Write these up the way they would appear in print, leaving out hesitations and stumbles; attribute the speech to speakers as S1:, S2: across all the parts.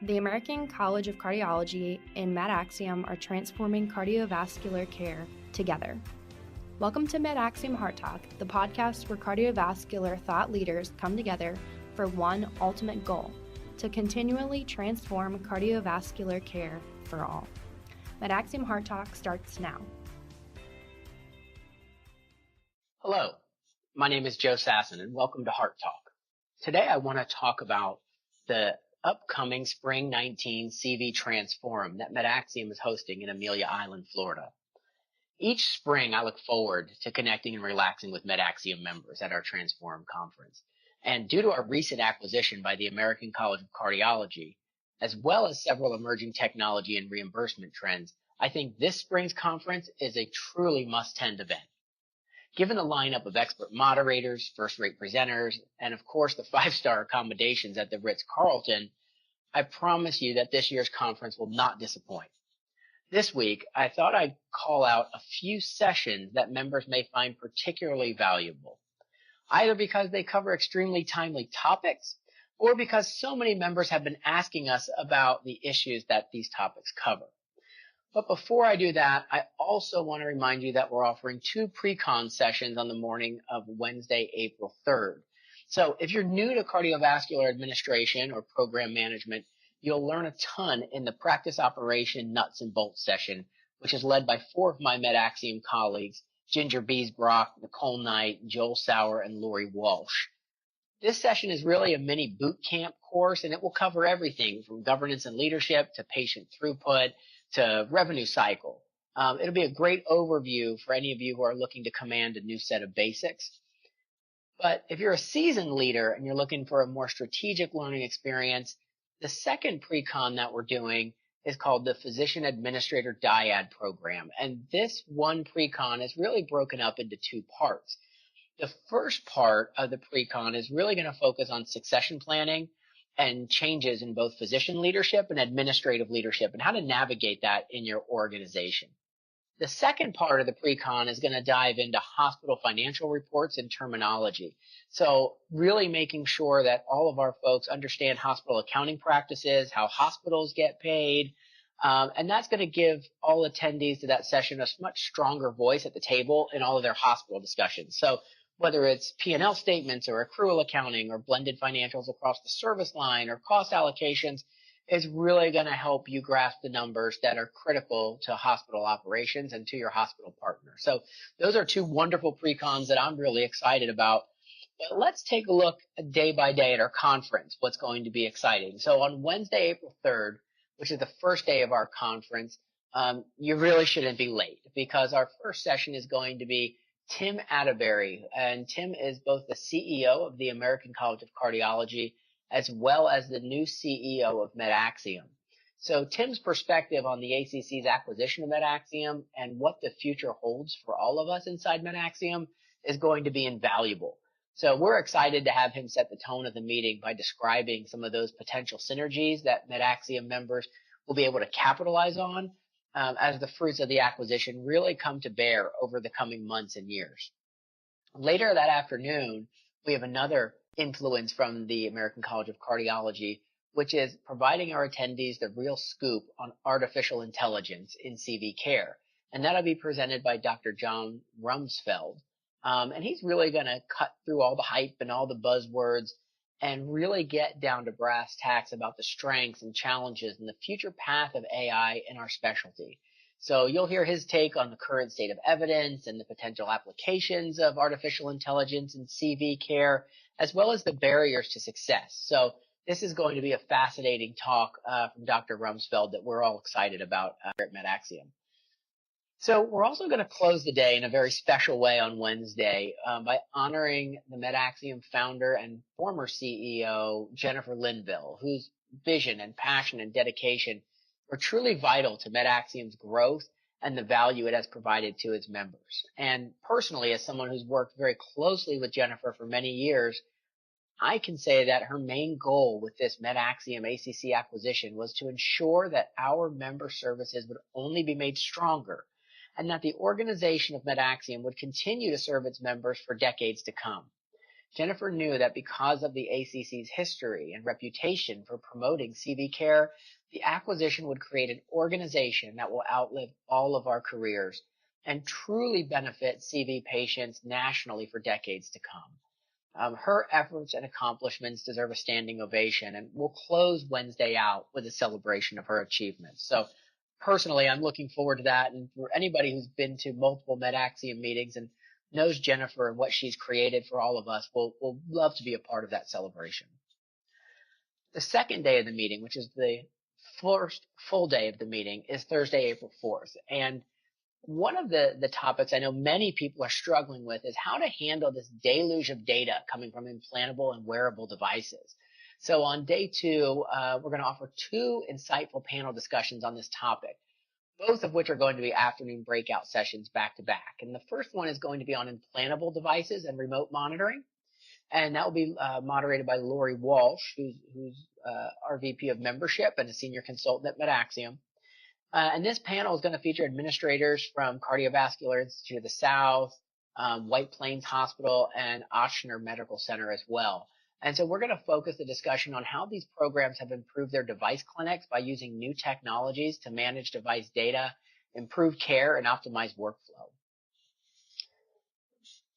S1: The American College of Cardiology and MedAxiom are transforming cardiovascular care together. Welcome to MedAxiom Heart Talk, the podcast where cardiovascular thought leaders come together for one ultimate goal: to continually transform cardiovascular care for all. MedAxiom Heart Talk starts now.
S2: Hello, my name is Joe Sasson, and welcome to Heart Talk. Today I want to talk about the upcoming Spring 19 CV Transforum that MedAxiom is hosting in Amelia Island, Florida. Each spring I look forward to connecting and relaxing with MedAxiom members at our Transforum conference. And due to our recent acquisition by the American College of Cardiology, as well as several emerging technology and reimbursement trends, I think this spring's conference is a truly must-attend event. Given the lineup of expert moderators, first-rate presenters, and of course the 5-star accommodations at the Ritz-Carlton, I promise you that this year's conference will not disappoint. This week, I thought I'd call out a few sessions that members may find particularly valuable, either because they cover extremely timely topics or because so many members have been asking us about the issues that these topics cover. But before I do that, I also want to remind you that we're offering 2 pre-con sessions on the morning of Wednesday, April 3rd. So if you're new to cardiovascular administration or program management, you'll learn a ton in the practice operation nuts and bolts session, which is led by 4 of my MedAxiom colleagues, Ginger Beesbrock, Nicole Knight, Joel Sauer, and Lori Walsh. This session is really a mini boot camp course, and it will cover everything from governance and leadership to patient throughput to revenue cycle. It'll be a great overview for any of you who are looking to command a new set of basics. But if you're a seasoned leader and you're looking for a more strategic learning experience, the second pre-con that we're doing is called the Physician Administrator Dyad Program. And this one pre-con is really broken up into 2 parts. The first part of the pre-con is really going to focus on succession planning and changes in both physician leadership and administrative leadership and how to navigate that in your organization. The second part of the pre-con is going to dive into hospital financial reports and terminology. So really making sure that all of our folks understand hospital accounting practices, how hospitals get paid, and that's going to give all attendees to that session a much stronger voice at the table in all of their hospital discussions. So whether it's P&L statements or accrual accounting or blended financials across the service line or cost allocations, is really going to help you grasp the numbers that are critical to hospital operations and to your hospital partner. So those are 2 wonderful pre-cons that I'm really excited about. But let's take a look day by day at our conference, what's going to be exciting. So on Wednesday, April 3rd, which is the first day of our conference, you really shouldn't be late because our first session is going to be Tim Atterbury, and Tim is both the CEO of the American College of Cardiology as well as the new CEO of MedAxiom. So Tim's perspective on the ACC's acquisition of MedAxiom and what the future holds for all of us inside MedAxiom is going to be invaluable. So we're excited to have him set the tone of the meeting by describing some of those potential synergies that MedAxiom members will be able to capitalize on as the fruits of the acquisition really come to bear over the coming months and years. Later that afternoon, we have another influence from the American College of Cardiology, which is providing our attendees the real scoop on artificial intelligence in CV care. And that'll be presented by Dr. John Rumsfeld. And he's really going to cut through all the hype and all the buzzwords and really get down to brass tacks about the strengths and challenges and the future path of AI in our specialty. So you'll hear his take on the current state of evidence and the potential applications of artificial intelligence in CV care, as well as the barriers to success. So this is going to be a fascinating talk from Dr. Rumsfeld that we're all excited about here at MedAxiom. So we're also going to close the day in a very special way on Wednesday by honoring the MedAxiom founder and former CEO, Jennifer Linville, whose vision and passion and dedication were truly vital to MedAxiom's growth and the value it has provided to its members. And personally, as someone who's worked very closely with Jennifer for many years, I can say that her main goal with this MedAxiom ACC acquisition was to ensure that our member services would only be made stronger and that the organization of MedAxiom would continue to serve its members for decades to come. Jennifer knew that because of the ACC's history and reputation for promoting CV care, the acquisition would create an organization that will outlive all of our careers and truly benefit CV patients nationally for decades to come. Her efforts and accomplishments deserve a standing ovation, and we'll close Wednesday out with a celebration of her achievements. So personally, I'm looking forward to that. And for anybody who's been to multiple MedAxiom meetings and knows Jennifer and what she's created for all of us, we'll love to be a part of that celebration. The second day of the meeting, which is the first full day of the meeting, is Thursday, April 4th. And one of the topics I know many people are struggling with is how to handle this deluge of data coming from implantable and wearable devices. So on day 2, we're going to offer 2 insightful panel discussions on this topic, both of which are going to be afternoon breakout sessions back to back. And the first one is going to be on implantable devices and remote monitoring. And that will be moderated by Lori Walsh, who's our VP of membership and a senior consultant at MedAxiom. And this panel is going to feature administrators from Cardiovascular Institute of the South, White Plains Hospital, and Ochsner Medical Center as well. And so we're going to focus the discussion on how these programs have improved their device clinics by using new technologies to manage device data, improve care, and optimize workflow.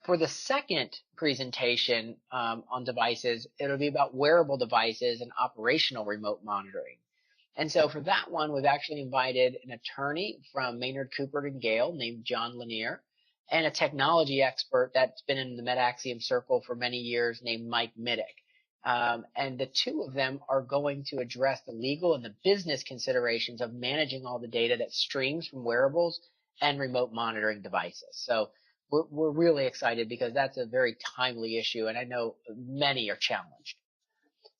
S2: For the second presentation on devices, it'll be about wearable devices and operational remote monitoring. And so for that one, we've actually invited an attorney from Maynard Cooper and Gale named John Lanier, and a technology expert that's been in the MedAxiom circle for many years named Mike Middick. And the two of them are going to address the legal and the business considerations of managing all the data that streams from wearables and remote monitoring devices. So we're really excited because that's a very timely issue, and I know many are challenged.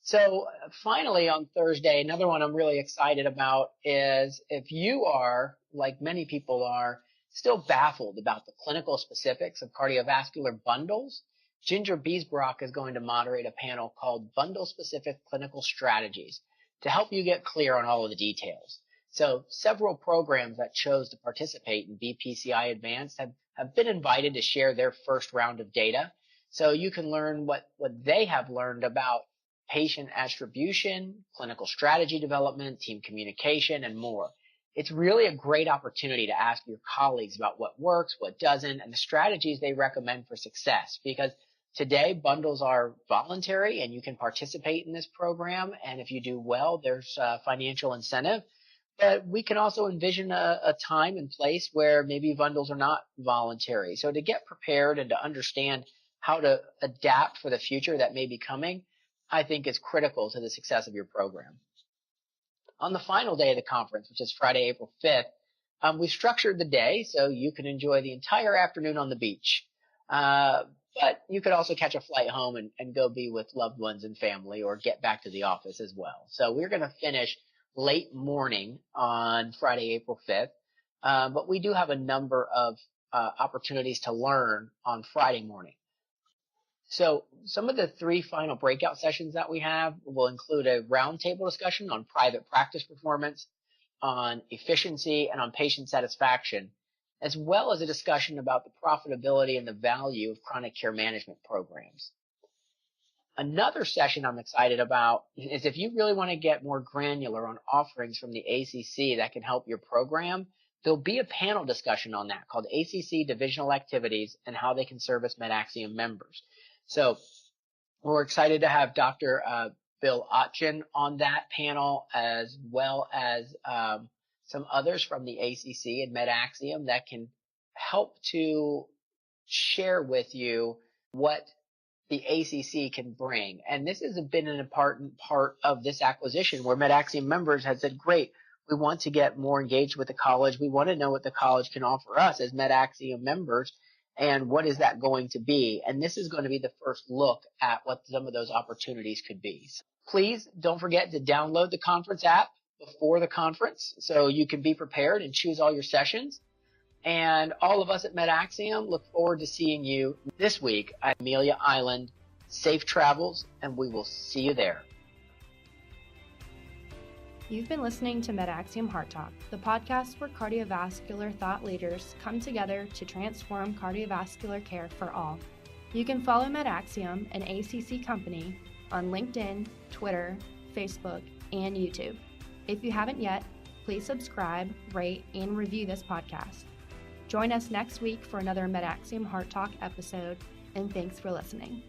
S2: So finally on Thursday, another one I'm really excited about is if you are, like many people are, still baffled about the clinical specifics of cardiovascular bundles, Ginger Biesbrock is going to moderate a panel called Bundle-Specific Clinical Strategies to help you get clear on all of the details. So several programs that chose to participate in BPCI Advanced have been invited to share their first round of data. So you can learn what they have learned about patient attribution, clinical strategy development, team communication, and more. It's really a great opportunity to ask your colleagues about what works, what doesn't, and the strategies they recommend for success, because today bundles are voluntary and you can participate in this program, and if you do well, there's financial incentive. But we can also envision a time and place where maybe bundles are not voluntary. So to get prepared and to understand how to adapt for the future that may be coming, I think is critical to the success of your program. On the final day of the conference, which is Friday, April 5th, we structured the day so you can enjoy the entire afternoon on the beach. But you could also catch a flight home and go be with loved ones and family or get back to the office as well. So we're going to finish late morning on Friday, April 5th. But we do have a number of opportunities to learn on Friday morning. So some of the 3 final breakout sessions that we have will include a roundtable discussion on private practice performance, on efficiency, and on patient satisfaction, as well as a discussion about the profitability and the value of chronic care management programs. Another session I'm excited about is if you really want to get more granular on offerings from the ACC that can help your program, there'll be a panel discussion on that called ACC Divisional Activities and How They Can Service MedAxiom Members. So we're excited to have Dr. Bill Otchen on that panel, as well as some others from the ACC and MedAxiom that can help to share with you what the ACC can bring. And this has been an important part of this acquisition where MedAxiom members have said, great, we want to get more engaged with the college. We want to know what the college can offer us as MedAxiom members. And what is that going to be? And this is going to be the first look at what some of those opportunities could be. So please don't forget to download the conference app before the conference so you can be prepared and choose all your sessions. And all of us at MedAxiom look forward to seeing you this week at Amelia Island. Safe travels, and we will see you there.
S1: You've been listening to MedAxiom Heart Talk, the podcast where cardiovascular thought leaders come together to transform cardiovascular care for all. You can follow MedAxiom, an ACC company, on LinkedIn, Twitter, Facebook, and YouTube. If you haven't yet, please subscribe, rate, and review this podcast. Join us next week for another MedAxiom Heart Talk episode, and thanks for listening.